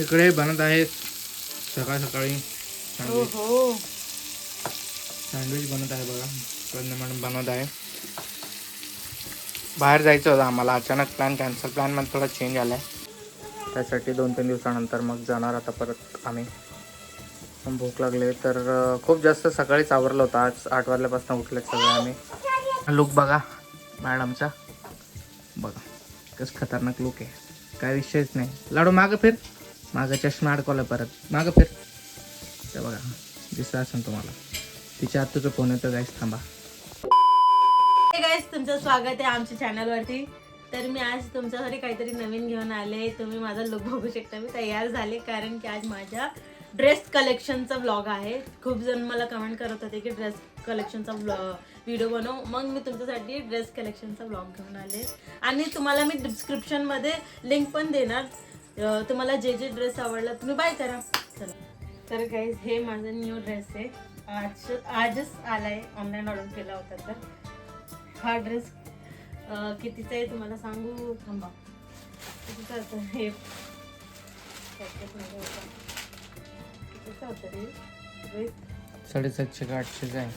इकडे बनत आहे सकाळ सकाळी सँडविच बनत आहे बघा. मॅडम बनवत आहे. बाहेर जायचं होतं आम्हाला, अचानक प्लॅन कॅन्सल. प्लॅनमध्ये थोडा चेंज आला आहे, त्यासाठी 2-3 दिवसानंतर मग जाणार आता परत आम्ही. पण भूक लागले तर खूप जास्त सकाळीच आवरलं होतं. आज 8 वाजल्यापासून उठले सगळे आम्ही. लुक बघा मॅडमचा, बघा कसं खतरनाक लुक आहे, काय विषयच नाही. लाडू मागं फिर, मागं चष्मा अडकवला परत, मागं फिर. ते बघा दिसत असेल तुम्हाला. तिच्या आत्ताचा फोन येतो गाईस, थांबा. गाईस, तुमचं स्वागत आहे आमच्या चॅनलवरती. तर मी आज तुमच्यासाठी काहीतरी नवीन घेऊन आले. तुम्ही माझा लुक बघू शकता. मी तयार झाले कारण की आज माझ्या ड्रेस कलेक्शनचा व्लॉग आहे. खूप जण मला कमेंट करत होते की ड्रेस कलेक्शनचा व्हिडिओ बनव. मग मी तुमच्यासाठी ड्रेस कलेक्शनचा व्लॉग घेऊन आले आणि तुम्हाला मी डिस्क्रिप्शनमध्ये लिंक पण देणार. तुम्हाला जे जे ड्रेस आवडला तुम्ही बाय करा. चला, तर गाईज हे माझा न्यू ड्रेस आहे. आजच आलाय, ऑनलाईन ऑर्डर केला होता. तर हा ड्रेस कितीचा आहे तुम्हाला सांगू, थांबा. कितीचा होता हे, कितीचा होता रे? 750 का 800 आहे.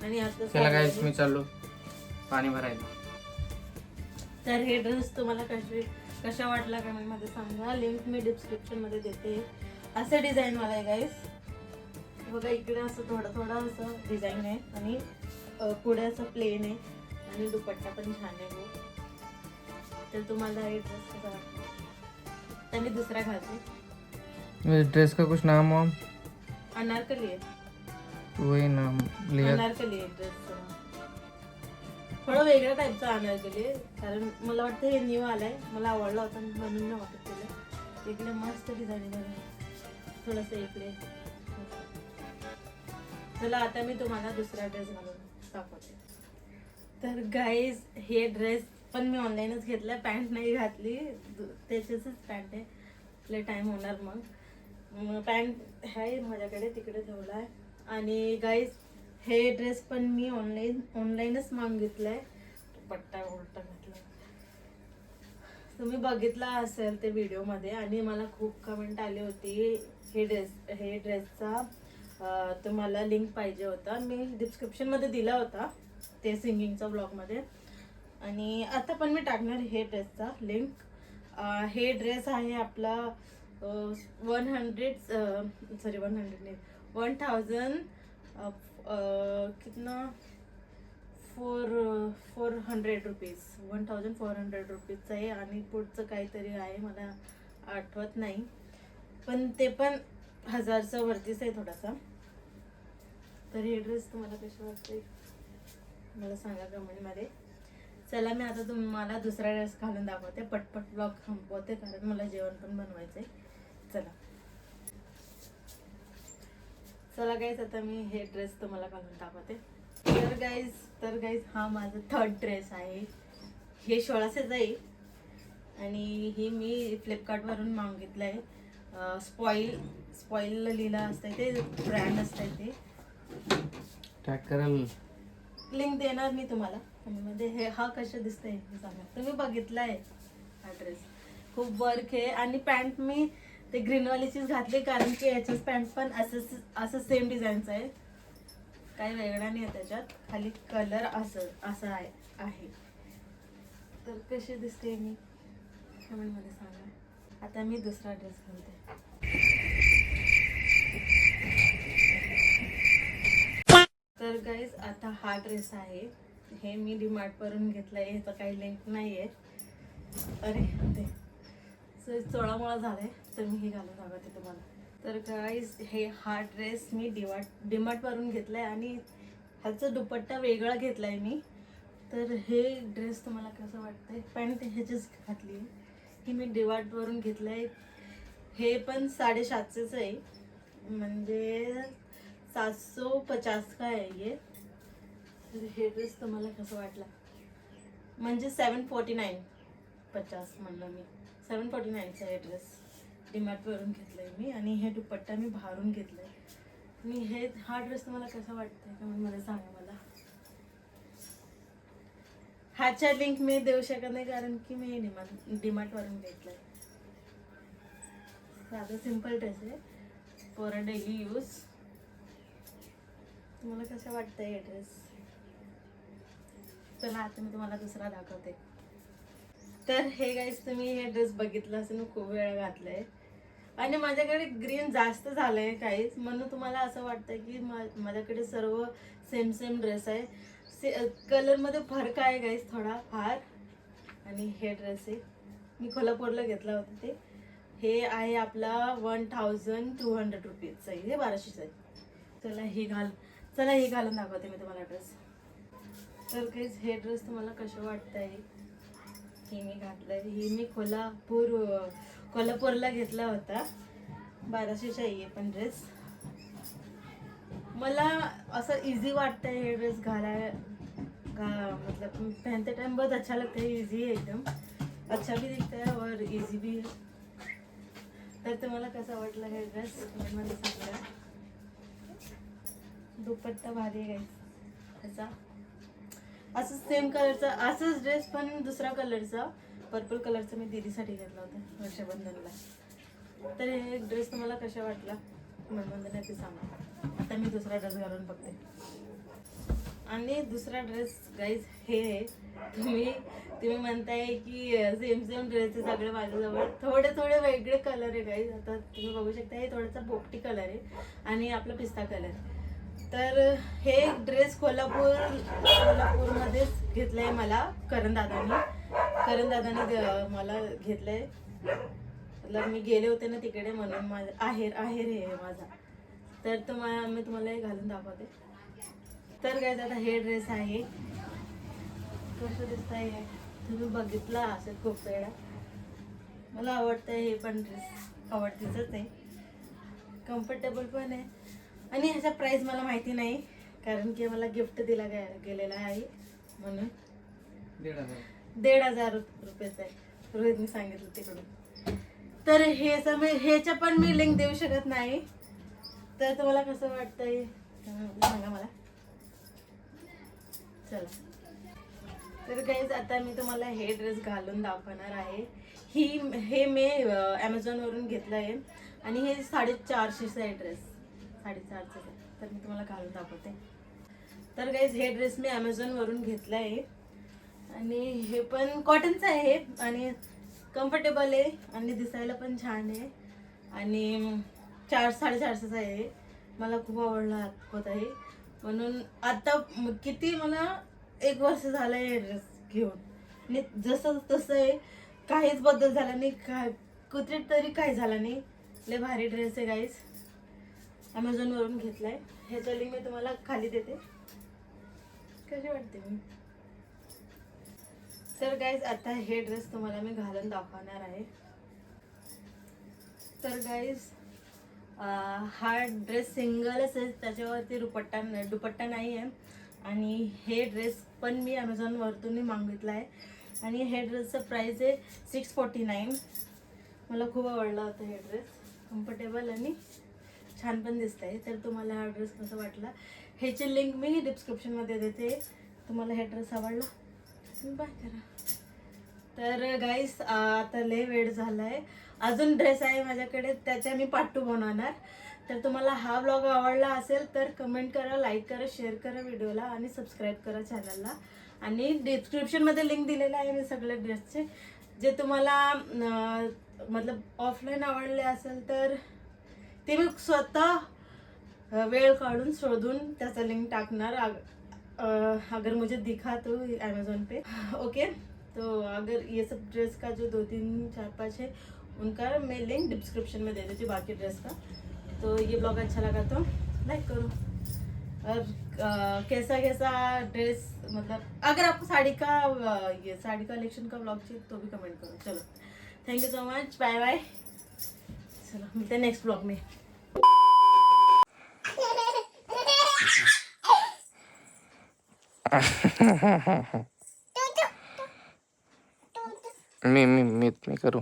आणि आता चला गाईस, मी चाललो पाणी भरायला. तर हे ड्रेस तुम्हाला कशा वाटला कमेंटमध्ये सांगा. लिंक मी डिस्क्रिप्शनमध्ये देते. असं डिझाईन वाला आहे गाईस. बघा इकडे असं थोडं असं डिझाईन आहे आणि पुढे असं प्लेन आहे आणि दुपट्टा पण छान आहे गो. तर तुम्हाला हे ड्रेस कसा वाटतो? त्यांनी दुसरा घालते. ड्रेस का कुछ नाम वाम? अनारकली आहे. वही नाम लिया. अनारकली आहे ड्रेसचं. थोडं वेगळ्या टाईपचा अनारकली आहे, कारण मला वाटतं हे न्यू आलाय. मला आवडला होता म्हणून नाही वाटत केलं. इकडे मस्त डिझाईन आहे, थोडंसं इकडे. चला आता मी तुम्हाला दुसरा ड्रेस घालून दाखवते. तर गाईज हे ड्रेस पण मी ऑनलाईनच घेतला. पॅन्ट नाही घातली, त्याच्याच पॅन्ट आहे. आपले टाइम होणार मग. पॅन्ट आहे माझ्याकडे, तिकडे ठेवला आहे. आणि गाईज हे ड्रेस पण मी ऑनलाईनच मागितलाय. पट्टा उलटा घातला, तुम्ही बघितला असेल ते व्हिडिओमध्ये. आणि मला खूप कमेंट आली होती हे ड्रेसचा तुम्हाला लिंक पाहिजे होता. मी डिस्क्रिप्शनमध्ये दिला होता ते सिंगिंगचा ब्लॉगमध्ये. आणि आता पण मी टाकणार हे ड्रेसचा लिंक. हे ड्रेस आहे आपला 1000 कितना 400 रुपीज, 1400 रुपीजचं आहे. आणि पुढचं काहीतरी आहे, मला आठवत नाही, पण ते पण 1000च्या वरतीच आहे थोडासा. तर हे ड्रेस तुम्हाला कसे वाटते मला सांगा कमेंटमध्ये. चला मी आता तुम्हाला दुसरा ड्रेस घालून दाखवते. पटपट ब्लॉग थांबवते कारण मला जेवण पण बनवायचंय. चला गाईज आता मी हे ड्रेस तुम्हाला घालून दाखवते. तर गाईज हा माझा 3rd ड्रेस आहे. हे 1600चं आहे आणि ही मी फ्लिपकार्टवरून मागितलं आहे. स्पॉईल लिहिलं असतंय, ते ब्रँड असतंय. ते ट्रॅक कराल, लिंक देणार मी तुम्हाला. मध्ये हा कशा दिसतंय सांगा. तुम्ही बघितलाय हा ड्रेस, खूप वर्क आहे. आणि पॅन्ट मी ते ग्रीनवालीचीच घातली कारण की याच्याच पॅन्ट पण असं सेम डिझाईनचं आहे, काही वेगळा नाही आहे त्याच्यात. खाली कलर असं आहे. तर कशी दिसते मी कमेंटमध्ये सांगा. आता मी दुसरा ड्रेस घालते. तर गाईज आता हा ड्रेस आहे. हे मी डीमार्टवरून घेतला आहे. ह्याचा काही लिंक नाही आहे. अरे ते चोळामोळा झालाय, तर मी हे घालून दाखवते तुम्हाला. तर गाईज हा ड्रेस मी डीमार्टवरून घेतलाय आणि ह्याचा दुपट्टा वेगळा घेतलाय मी. तर हे ड्रेस तुम्हाला कसं वाटतंय? पॅन्ट ह्याचीच घातली आहे, ही मी डीमार्टवरून घेतलंय. हे पण 750चं आहे, म्हणजे 750 का आहे ये. तर हे ड्रेस तुम्हाला कसं वाटला? म्हणजे 749 म्हणलं मी. 749चा हे ड्रेस डीमार्टवरून घेतलाय मी. आणि हे दुपट्टा मी बाहेरून घेतलाय. आणि हा ड्रेस तुम्हाला कसा वाटतंय का मला सांगा मला. ह्याच्या लिंक मी देऊ शकत नाही कारण की मी डीमार्टवरून घेतलाय. साधा सिंपल ड्रेस आहे फॉर अ डेली यूज. तुम्हाला कसं वाटतंय हे ड्रेस? चला आता मी तुम्हाला दुसरा दाखवते. तर हे गाईस तुम्ही हे ड्रेस बघितलं असेल, मी खूप वेळा घातलंय आणि माझ्याकडे ग्रीन जास्त झालंय काहीच, म्हणून तुम्हाला असं वाटतं की माझ्याकडे सर्व सेम सेम ड्रेस आहे. कलरमध्ये फरक आहे गाईस थोडा फार. आणि हे ड्रेस आहे मी कोल्हापूरला घेतला होता ते. हे आहे आपला 1200 रुपीजचं आहे, हे 1200चं आहे. चला हे घालून दाखवते मी तुम्हाला ड्रेस. तर काहीच हे ड्रेस तुम्हाला कसं वाटतंय? हे मी घातलंय, हे मी कोल्हापूरला घेतला होता. 1200चा आहे पण ड्रेस. मला असं इझी वाटतंय हे ड्रेस मतलब पहनते टाइम बहुत अच्छा लगता है. इजी है एकदम, अच्छा भी दिखता है और इजी भी है. तर तुम्हाला कसं वाटलं हे ड्रेस मध्ये सांगा. दुपट्टा भारी आहे ह्याचा. असंच सेम कलरचा असंच ड्रेस पण दुसरा कलरचा, पर्पल कलरचा मी दीदीसाठी घेतला होता रक्षाबंधनला. तर हे ड्रेस तुम्हाला कशा वाटला कमेंटमध्ये नक्की सांगा. आता मी दुसरा ड्रेस घालून बघते. आणि दुसरा ड्रेस गाईज हे आहे. तुम्ही म्हणताय की सेम सेम ड्रेस आहे सगळे माझ्याजवळ. थोडे वेगळे कलर आहे गाईज. आता तुम्ही बघू शकता हे थोडासा पोपटी कलर आहे आणि आपला पिस्ता कलर. तर हे ड्रेस कोल्हापूरमध्येच घेतलंय मला करण दादानी मला घेतलंय. मतलब मी गेले होते ना तिकडे, म्हणून माझं आहेर हे माझा. तर मी तुम्हाला हे घालून दाखवते. तर काय आता हे ड्रेस आहे, कसं दिसतंय तुम्ही बघितला असेल खूप वेळा. मला आवडतंय हे पण ड्रेस, आवडतीच आहे, कम्फर्टेबल पण आहे. आणि ह्याचा प्राइस मला माहिती नाही, कारण की मला गिफ्ट दिला गेलेला आहे म्हणून. 1,500 रुपयाचा आहे, रोहितने सांगितलं तिकडून. तर ह्याच्या पण मी लिंक देऊ शकत नाही. तर तुम्हाला कसं वाटतंय सांगा मला. चला तर गाईज आता मी तुम्हाला हे ड्रेस घालून दाखवणार आहे. हे मी ॲमेझॉनवरून घेतलं आहे आणि हे 450चं आहे ड्रेस, 450चं आहे. तर मी तुम्हाला घालून दाखवते. तर गाईज हे ड्रेस मी ॲमेझॉनवरून घेतलं आहे आणि हे पण कॉटनचं आहे आणि कम्फर्टेबल आहे आणि दिसायला पण छान आहे आणि 450-450चं आहे. मला खूप आवडला होता हे, म्हणून आता किती मला 1 वर्ष झालं हे ड्रेस घेऊन. आणि जसं तसं आहे, काहीच बदल झाला नाही, कुठे तरी काही झालं नाही. लय भारी ड्रेस आहे गाईज. ॲमेझॉनवरून घेतलाय. ह्याचं लिंक मी तुम्हाला खाली देते. कशी वाटते मी? तर गाईज आता हे ड्रेस तुम्हाला मी घालून दाखवणार आहे. तर गाईज हा ड्रेस सिंगलच आहे, त्याच्यावरती दुपट्टा नाही आहे. आणि हे ड्रेस पण मी ॲमेझॉनवरतून मागितला आहे आणि हे ड्रेसचं प्राईस आहे 649. मला खूप आवडला होता हे ड्रेस, कम्फर्टेबल आणि छान पण दिसत आहे. तर तुम्हाला हा ड्रेस कसा वाटला ह्याची लिंक मी डिस्क्रिप्शनमध्ये देते. तुम्हाला हे ड्रेस आवडला बाय करा. तर गाईस आता लय वेळ झाला आहे, अजून ड्रेस आहे माझ्याकडे, त्याच्या मी पार्ट 2 बनवणार. तर तुम्हाला हा व्लॉग आवडला असेल तर कमेंट करा, लाईक करा, शेअर करा व्हिडिओला आणि सबस्क्राईब करा चॅनलला. आणि डिस्क्रिप्शनमध्ये लिंक दिलेला आहे मी सगळ्या ड्रेसचे. जे तुम्हाला मतलब ऑफलाईन आवडले असेल तर ते मी स्वतः वेळ काढून शोधून त्याचा लिंक टाकणार. अगर मुझे दिखा तो अमेज़न पे. ओके, तो अगर ये सब ड्रेस का जो 2, 3, 4, 5 है उनका मैं लिंक डिस्क्रिप्शन में दे देती हूँ बाकी ड्रेस का. तो ये ब्लॉग अच्छा लगा तो लाइक करो. और कैसा ड्रेस, मतलब अगर आपको साड़ी कलेक्शन का ब्लॉग चाहिए तो भी कमेंट करो. चलो, thank you so much, bye bye. चलो मिलते हैं नेक्स्ट ब्लॉग में. मी करू.